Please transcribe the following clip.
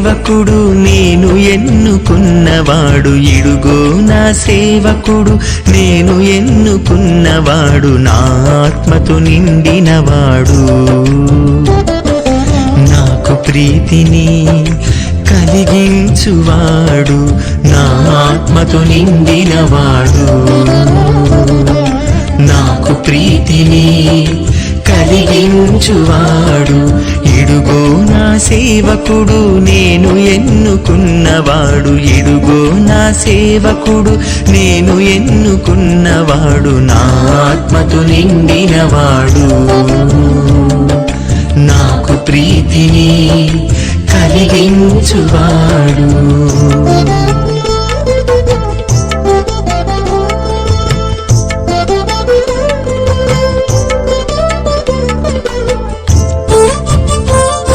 సేవకుడు నేను ఎన్నుకున్నవాడు, ఇడుగో నా సేవకుడు నేను ఎన్నుకున్నవాడు, నా ఆత్మతో నిండినవాడు. నాకు ప్రీతిని కలిగించువాడు, నా ఆత్మతో నిండినవాడు. నాకు ప్రీతిని కలిగించువాడు, ఇడుగో నా సేవకుడు నేను ఎన్నుకున్నవాడు, ఇడుగో నా సేవకుడు నేను ఎన్నుకున్నవాడు, నా ఆత్మతో నిండినవాడు. నాకు ప్రీతిని కలిగించువాడు.